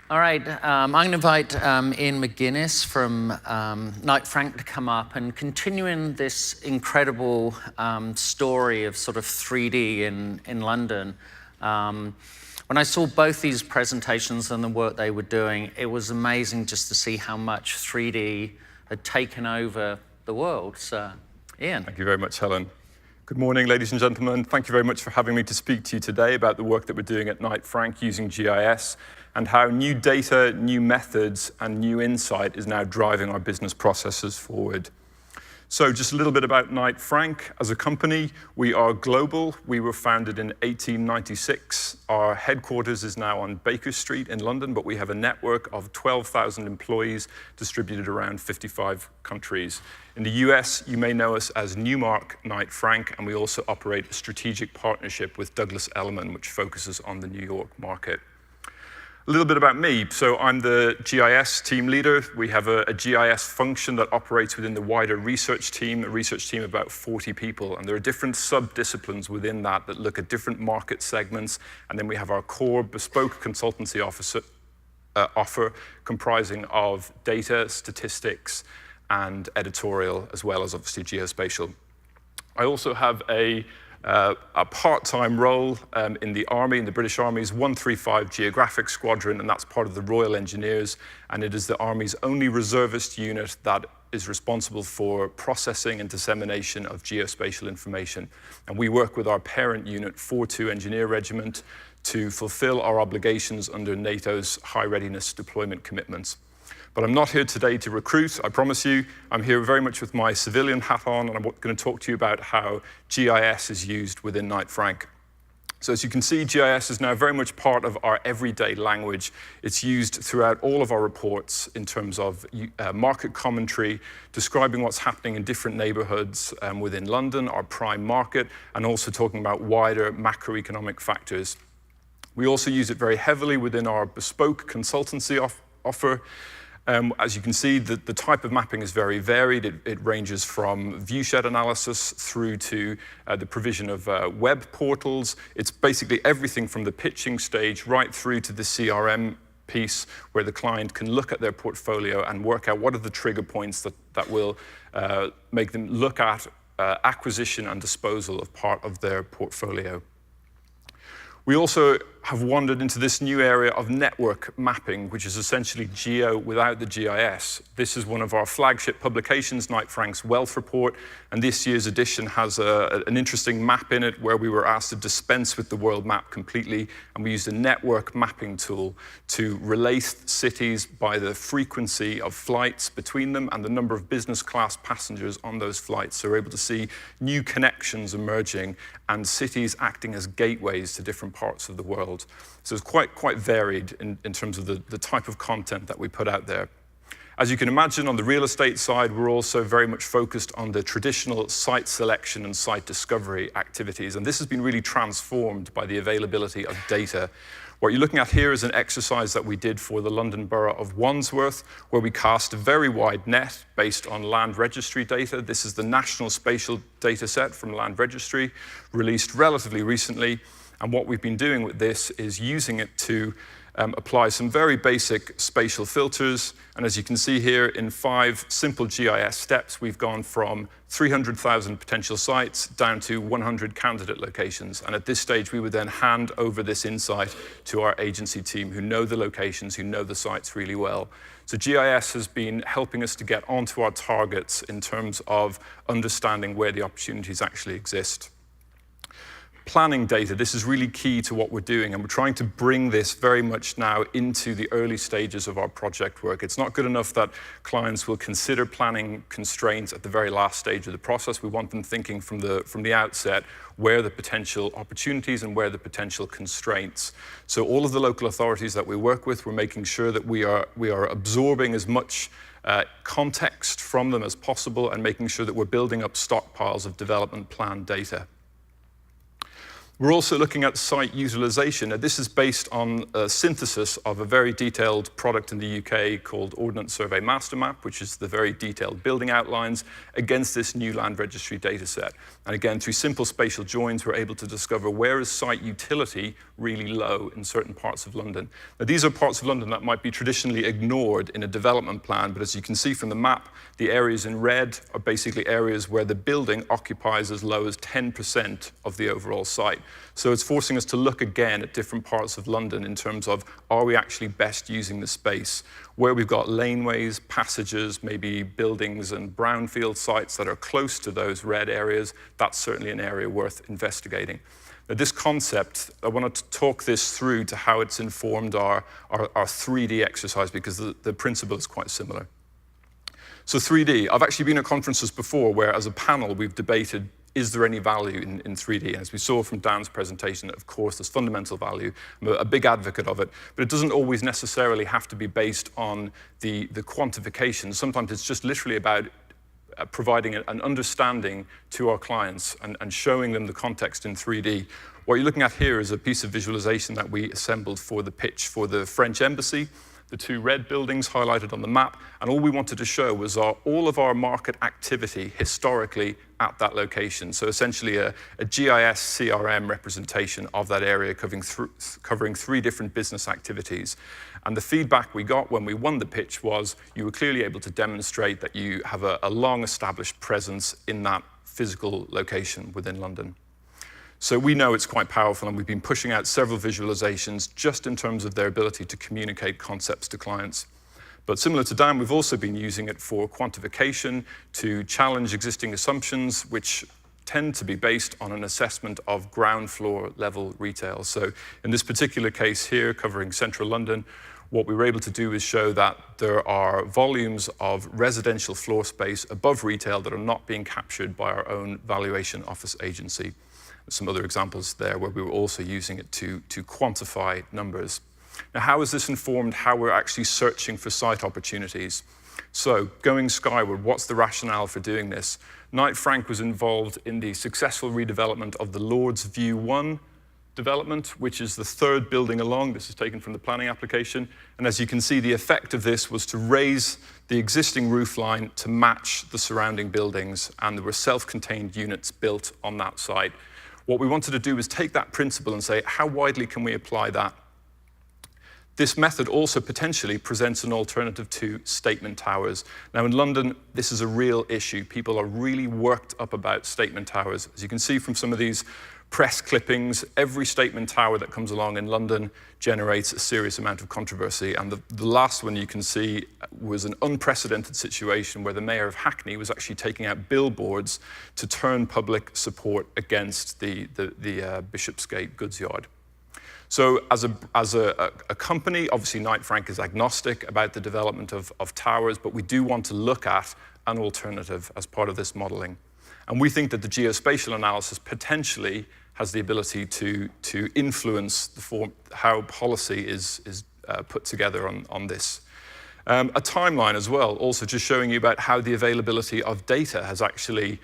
All right, I'm going to invite Ian McGuinness from Knight Frank to come up and continuing this incredible story of sort of 3D in London. When I saw both these presentations and the work they were doing, it was amazing just to see how much 3D had taken over the world. So, Ian. Thank you very much, Helen. Good morning, ladies and gentlemen. Thank you very much for having me to speak to you today about the work that we're doing at Knight Frank using GIS and how new data, new methods, and new insight is now driving our business processes forward. So just a little bit about Knight Frank. As a company, we are global. We were founded in 1896. Our headquarters is now on Baker Street in London, but we have a network of 12,000 employees distributed around 55 countries. In the US, you may know us as Newmark Knight Frank, and we also operate a strategic partnership with Douglas Elliman, which focuses on the New York market. A little bit about me. So I'm the GIS team leader. We have a GIS function that operates within the wider research team, a research team of about 40 people. And there are different sub-disciplines within that look at different market segments. And then we have our core bespoke consultancy offer comprising of data, statistics, and editorial, as well as obviously geospatial. I also have a part-time role in the Army, in the British Army's 135 Geographic Squadron, and that's part of the Royal Engineers, and it is the Army's only reservist unit that is responsible for processing and dissemination of geospatial information. And we work with our parent unit, 4-2 Engineer Regiment, to fulfill our obligations under NATO's high readiness deployment commitments. But I'm not here today to recruit, I promise you. I'm here very much with my civilian hat on, and I'm going to talk to you about how GIS is used within Knight Frank. So as you can see, GIS is now very much part of our everyday language. It's used throughout all of our reports in terms of market commentary, describing what's happening in different neighborhoods within London, our prime market, and also talking about wider macroeconomic factors. We also use it very heavily within our bespoke consultancy offer. As you can see, the type of mapping is very varied. It ranges from viewshed analysis through to the provision of web portals. It's basically everything from the pitching stage right through to the CRM piece, where the client can look at their portfolio and work out what are the trigger points that will make them look at acquisition and disposal of part of their portfolio. We also have wandered into this new area of network mapping, which is essentially geo without the GIS. This is one of our flagship publications, Knight Frank's Wealth Report, and this year's edition has an interesting map in it where we were asked to dispense with the world map completely, and we used a network mapping tool to relate cities by the frequency of flights between them and the number of business class passengers on those flights. So we're able to see new connections emerging and cities acting as gateways to different parts of the world. So it's quite varied in terms of the type of content that we put out there. As you can imagine, on the real estate side, we're also very much focused on the traditional site selection and site discovery activities. And this has been really transformed by the availability of data. What you're looking at here is an exercise that we did for the London Borough of Wandsworth, where we cast a very wide net based on land registry data. This is the National Spatial Data Set from Land Registry, released relatively recently. And what we've been doing with this is using it to apply some very basic spatial filters. And as you can see here, in 5 simple GIS steps, we've gone from 300,000 potential sites down to 100 candidate locations. And at this stage, we would then hand over this insight to our agency team who know the locations, who know the sites really well. So GIS has been helping us to get onto our targets in terms of understanding where the opportunities actually exist. Planning data, this is really key to what we're doing, and we're trying to bring this very much now into the early stages of our project work. It's not good enough that clients will consider planning constraints at the very last stage of the process. We want them thinking from the outset where the potential opportunities and where the potential constraints. So all of the local authorities that we work with, we're making sure that we are absorbing as much context from them as possible and making sure that we're building up stockpiles of development plan data. We're also looking at site utilization. Now, this is based on a synthesis of a very detailed product in the UK called Ordnance Survey Master Map, which is the very detailed building outlines against this new land registry data set. And again, through simple spatial joins, we're able to discover where is site utility really low in certain parts of London. Now, these are parts of London that might be traditionally ignored in a development plan, but as you can see from the map, the areas in red are basically areas where the building occupies as low as 10% of the overall site. So it's forcing us to look again at different parts of London in terms of, are we actually best using the space? Where we've got laneways, passages, maybe buildings and brownfield sites that are close to those red areas, that's certainly an area worth investigating. Now, this concept, I want to talk this through to how it's informed our 3D exercise, because the principle is quite similar. So 3D, I've actually been at conferences before where as a panel we've debated, is there any value in 3D? And as we saw from Dan's presentation, of course, there's fundamental value. I'm a big advocate of it, but it doesn't always necessarily have to be based on the quantification. Sometimes it's just literally about providing an understanding to our clients and showing them the context in 3D. What you're looking at here is a piece of visualization that we assembled for the pitch for the French embassy, the two red buildings highlighted on the map, and all we wanted to show was all of our market activity historically at that location. So essentially a GIS CRM representation of that area covering 3 different business activities. And the feedback we got when we won the pitch was you were clearly able to demonstrate that you have a long-established presence in that physical location within London. So we know it's quite powerful, and we've been pushing out several visualizations just in terms of their ability to communicate concepts to clients. But similar to Dan, we've also been using it for quantification to challenge existing assumptions, which tend to be based on an assessment of ground floor level retail. So in this particular case here, covering central London, what we were able to do is show that there are volumes of residential floor space above retail that are not being captured by our own valuation office agency. Some other examples there where we were also using it to quantify numbers. Now, how has this informed how we're actually searching for site opportunities? So, going skyward, what's the rationale for doing this? Knight Frank was involved in the successful redevelopment of the Lord's View 1 development, which is the 3rd building along. This is taken from the planning application. And as you can see, the effect of this was to raise the existing roof line to match the surrounding buildings, and there were self-contained units built on that site. What we wanted to do was take that principle and say, how widely can we apply that? This method also potentially presents an alternative to statement towers. Now in London, this is a real issue. People are really worked up about statement towers. As you can see from some of these press clippings, every statement tower that comes along in London generates a serious amount of controversy. And the last one you can see was an unprecedented situation where the mayor of Hackney was actually taking out billboards to turn public support against the Bishopsgate goods yard. So as a company, obviously Knight Frank is agnostic about the development of towers, but we do want to look at an alternative as part of this modeling. And we think that the geospatial analysis potentially has the ability to influence how policy is put together on this. A timeline as well, also just showing you about how the availability of data has actually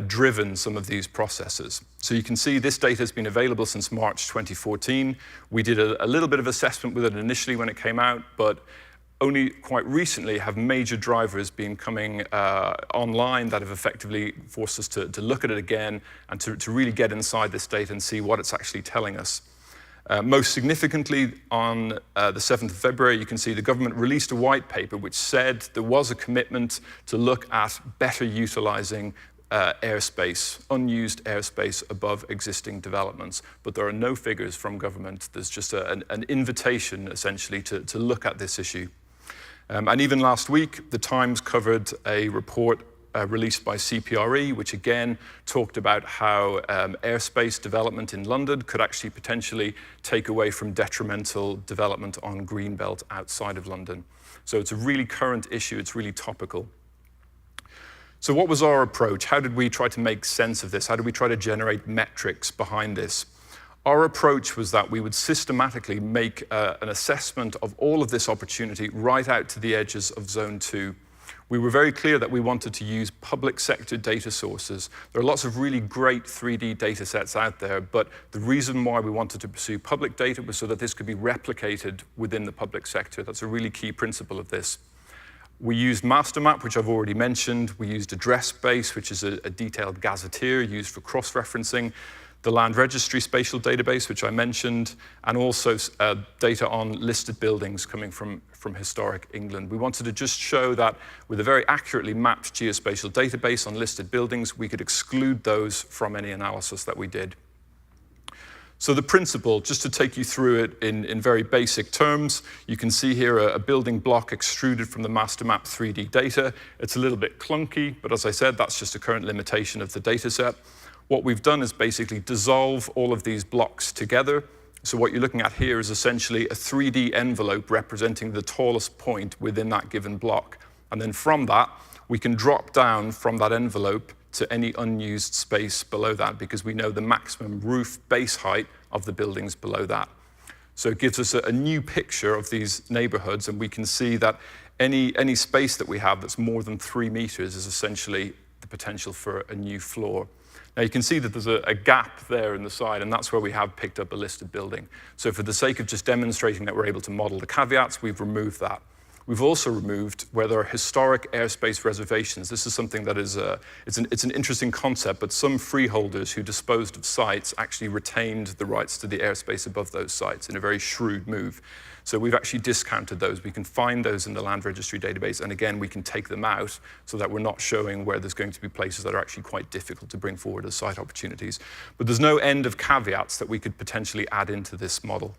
driven some of these processes. So you can see this data has been available since March 2014. We did a little bit of assessment with it initially when it came out, but only quite recently have major drivers been coming online that have effectively forced us to look at it again and to really get inside this data and see what it's actually telling us. Most significantly, on the 7th of February, you can see the government released a white paper which said there was a commitment to look at better utilizing airspace, unused airspace above existing developments. But there are no figures from government. There's just an invitation, essentially, to look at this issue. And even last week, the Times covered a report released by CPRE, which again talked about how airspace development in London could actually potentially take away from detrimental development on Greenbelt outside of London. So it's a really current issue, it's really topical. So what was our approach? How did we try to make sense of this? How did we try to generate metrics behind this? Our approach was that we would systematically make an assessment of all of this opportunity right out to the edges of Zone 2. We were very clear that we wanted to use public sector data sources. There are lots of really great 3D data sets out there, but the reason why we wanted to pursue public data was so that this could be replicated within the public sector. That's a really key principle of this. We used MasterMap, which I've already mentioned. We used AddressBase, which is a detailed gazetteer used for cross-referencing. The Land Registry Spatial Database, which I mentioned, and also data on listed buildings coming from historic England. We wanted to just show that with a very accurately mapped geospatial database on listed buildings, we could exclude those from any analysis that we did. So the principle, just to take you through it in very basic terms, you can see here a building block extruded from the MasterMap 3D data. It's a little bit clunky, but as I said, that's just a current limitation of the data set. What we've done is basically dissolve all of these blocks together. So what you're looking at here is essentially a 3D envelope representing the tallest point within that given block. And then from that, we can drop down from that envelope to any unused space below that because we know the maximum roof base height of the buildings below that. So it gives us a new picture of these neighborhoods, and we can see that any space that we have that's more than 3 meters is essentially the potential for a new floor. Now you can see that there's a gap there in the side, and that's where we have picked up a listed building. So for the sake of just demonstrating that we're able to model the caveats, we've removed that. We've also removed where there are historic airspace reservations. This is something that is, it's an interesting concept, but some freeholders who disposed of sites actually retained the rights to the airspace above those sites in a very shrewd move. So we've actually discounted those. We can find those in the Land Registry database, and again, we can take them out so that we're not showing where there's going to be places that are actually quite difficult to bring forward as site opportunities. But there's no end of caveats that we could potentially add into this model.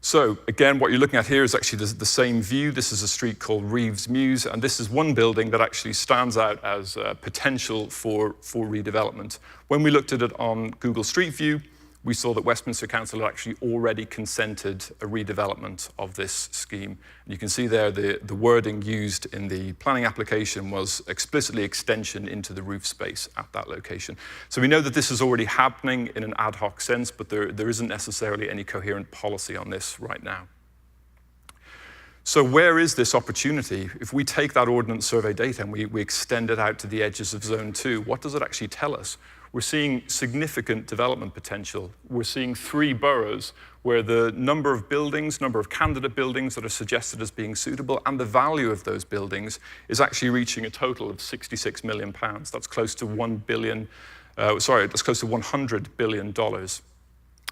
So again, what you're looking at here is actually the same view. This is a street called Reeves Mews, and this is one building that actually stands out as potential for redevelopment. When we looked at it on Google Street View, we saw that Westminster Council had actually already consented a redevelopment of this scheme. And you can see there the wording used in the planning application was explicitly extension into the roof space at that location. So we know that this is already happening in an ad hoc sense, but there isn't necessarily any coherent policy on this right now. So where is this opportunity? If we take that ordnance survey data and we extend it out to the edges of Zone 2, what does it actually tell us? We're seeing significant development potential. We're seeing 3 boroughs where the number of buildings, number of candidate buildings that are suggested as being suitable, and the value of those buildings is actually reaching a total of £66 million. That's close to $1 billion, that's close to $100 billion.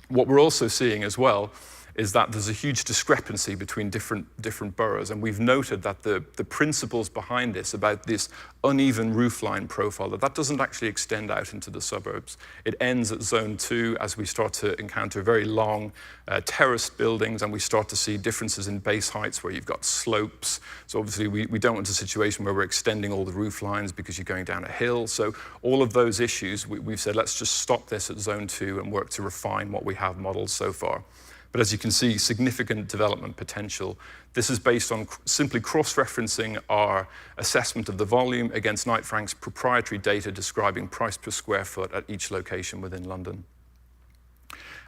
What we're also seeing as well is that there's a huge discrepancy between different boroughs. And we've noted that the principles behind this, about this uneven roofline profile, that doesn't actually extend out into the suburbs. It ends at Zone 2 as we start to encounter very long terraced buildings, and we start to see differences in base heights where you've got slopes. So obviously we don't want a situation where we're extending all the roof lines because you're going down a hill. So all of those issues, we've said, let's just stop this at Zone 2 and work to refine what we have modeled so far. But as you can see, significant development potential. This is based on simply cross-referencing our assessment of the volume against Knight Frank's proprietary data describing price per square foot at each location within London.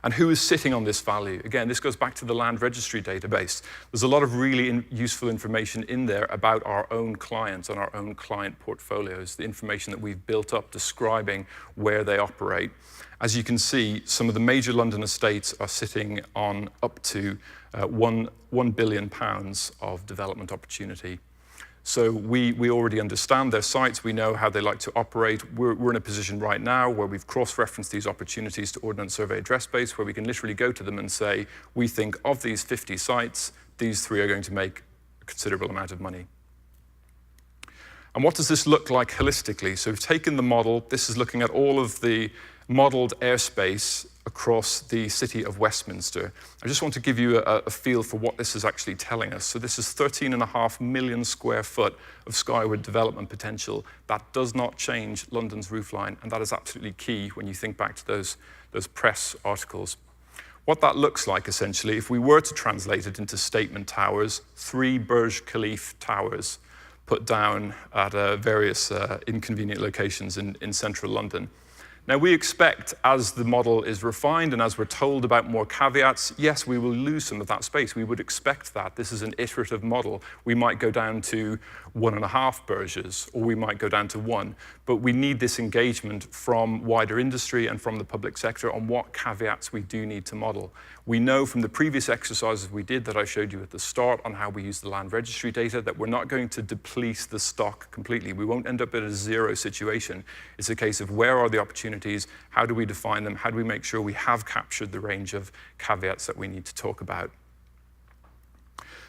And who is sitting on this value? Again, this goes back to the Land Registry database. There's a lot of really useful information in there about our own clients and our own client portfolios, the information that we've built up describing where they operate. As you can see, some of the major London estates are sitting on up to £1 billion of development opportunity. So we already understand their sites. We know how they like to operate. We're in a position right now where we've cross-referenced these opportunities to Ordnance Survey Address Base, where we can literally go to them and say, we think of these 50 sites, these 3 are going to make a considerable amount of money. And what does this look like holistically? So we've taken the model. This is looking at all of the modeled airspace across the city of Westminster. I just want to give you a feel for what this is actually telling us. So this is 13.5 million square foot of Skyward development potential. That does not change London's roofline, and that is absolutely key when you think back to those press articles. What that looks like, essentially, if we were to translate it into statement towers, 3 Burj Khalifa towers put down at various inconvenient locations in central London. Now, we expect, as the model is refined and as we're told about more caveats, yes, we will lose some of that space. We would expect that. This is an iterative model. We might go down to 1.5 burges, or we might go down to 1. But we need this engagement from wider industry and from the public sector on what caveats we do need to model. We know from the previous exercises we did that I showed you at the start on how we use the land registry data that we're not going to deplete the stock completely. We won't end up in a zero situation. It's a case of where are the opportunities, how do we define them, how do we make sure we have captured the range of caveats that we need to talk about.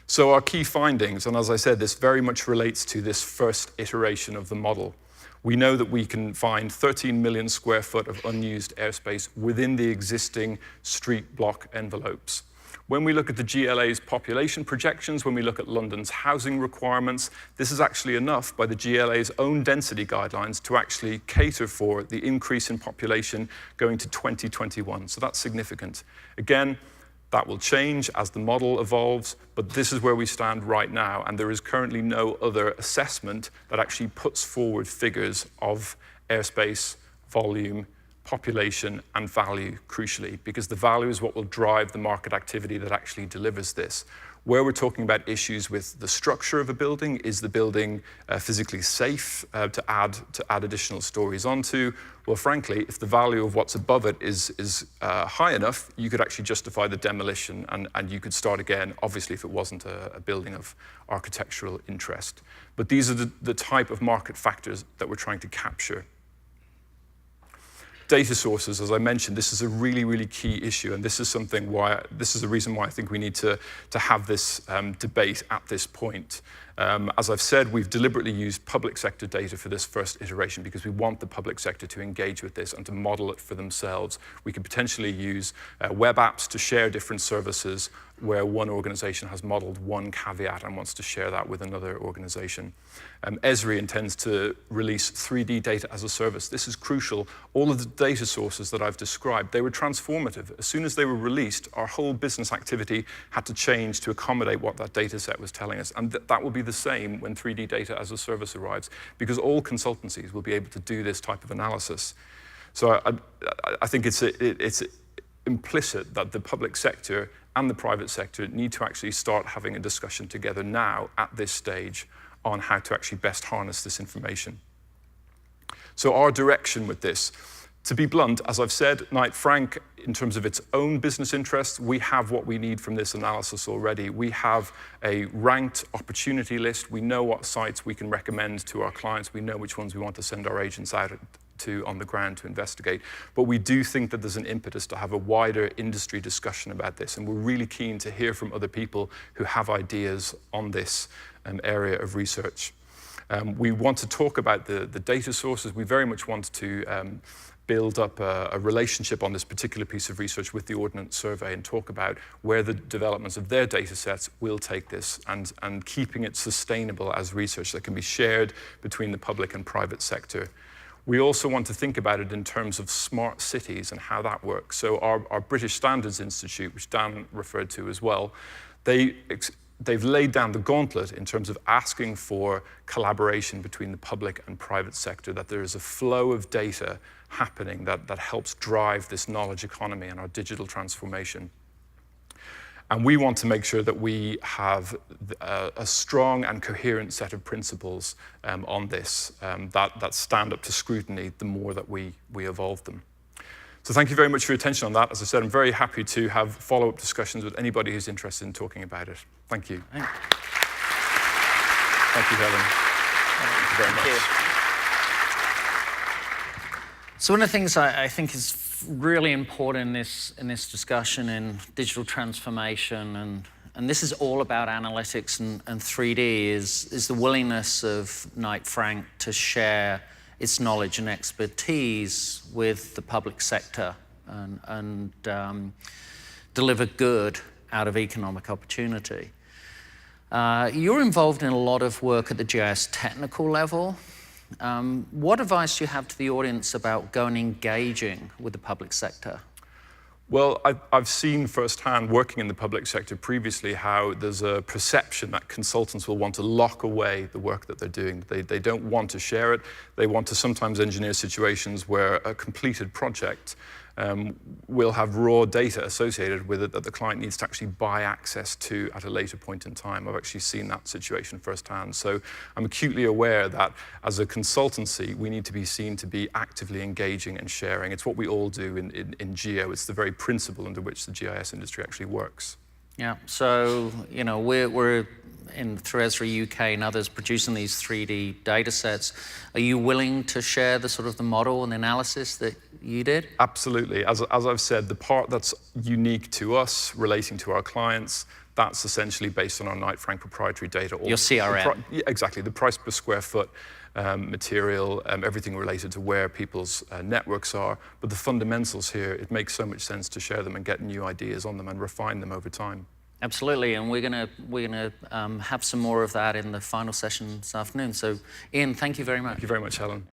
So our key findings, and as I said, this very much relates to this first iteration of the model. We know that we can find 13 million square foot of unused airspace within the existing street block envelopes. When we look at the GLA's population projections, when we look at London's housing requirements, this is actually enough by the GLA's own density guidelines to actually cater for the increase in population going to 2021. So that's significant. Again, that will change as the model evolves, but this is where we stand right now, and there is currently no other assessment that actually puts forward figures of airspace, volume, population, and value, crucially, because the value is what will drive the market activity that actually delivers this. Where we're talking about issues with the structure of a building, is the building physically safe to add additional stories onto? Well, frankly, if the value of what's above it is high enough, you could actually justify the demolition and you could start again, obviously if it wasn't a building of architectural interest. But these are the type of market factors that we're trying to capture. Data sources, as I mentioned, this is a really, really key issue, and this is a reason why I think we need to have this debate at this point. As I've said, we've deliberately used public sector data for this first iteration because we want the public sector to engage with this and to model it for themselves. We could potentially use web apps to share different services where one organization has modeled one caveat and wants to share that with another organization. Esri intends to release 3D data as a service. This is crucial. All of the data sources that I've described, they were transformative. As soon as they were released, our whole business activity had to change to accommodate what that data set was telling us. And that will be the same when 3D data as a service arrives, because all consultancies will be able to do this type of analysis. So I think it's implicit that the public sector and the private sector need to actually start having a discussion together now at this stage on how to actually best harness this information. So our direction with this, to be blunt, as I've said, Knight Frank, in terms of its own business interests, we have what we need from this analysis already. We have a ranked opportunity list. We know what sites we can recommend to our clients. We know which ones we want to send our agents out to on the ground to investigate. But we do think that there's an impetus to have a wider industry discussion about this, and we're really keen to hear from other people who have ideas on this area of research. We want to talk about the data sources. We very much want to build up a relationship on this particular piece of research with the Ordnance Survey and talk about where the developments of their data sets will take this and keeping it sustainable as research that can be shared between the public and private sector. We also want to think about it in terms of smart cities and how that works. So our British Standards Institute, which Dan referred to as well, they've laid down the gauntlet in terms of asking for collaboration between the public and private sector, that there is a flow of data happening that helps drive this knowledge economy and our digital transformation. And we want to make sure that we have a strong and coherent set of principles on this that stand up to scrutiny the more that we evolve them. So thank you very much for your attention on that. As I said, I'm very happy to have follow-up discussions with anybody who's interested in talking about it. Thank you. Thank you, Helen. Thank you very much. So one of the things I think is really important in this discussion in digital transformation, and this is all about analytics and 3D, is the willingness of Knight Frank to share its knowledge and expertise with the public sector and deliver good out of economic opportunity. You're involved in a lot of work at the GIS technical level. What advice do you have to the audience about going and engaging with the public sector? Well, I've seen firsthand, working in the public sector previously, how there's a perception that consultants will want to lock away the work that they're doing. They don't want to share it. They want to sometimes engineer situations where a completed project will have raw data associated with it that the client needs to actually buy access to at a later point in time. I've actually seen that situation firsthand. So I'm acutely aware that as a consultancy, we need to be seen to be actively engaging and sharing. It's what we all do in Geo. It's the very principle under which the GIS industry actually works. Yeah, so we're through Esri UK and others producing these 3D data sets. Are you willing to share the sort of the model and the analysis that you did? Absolutely. As I've said, the part that's unique to us, relating to our clients, that's essentially based on our Knight Frank proprietary data. Your CRM. Exactly. The price per square foot, material, everything related to where people's networks are. But the fundamentals here, it makes so much sense to share them and get new ideas on them and refine them over time. Absolutely, and we're gonna have some more of that in the final session this afternoon. So, Ian, thank you very much. Thank you very much, Helen.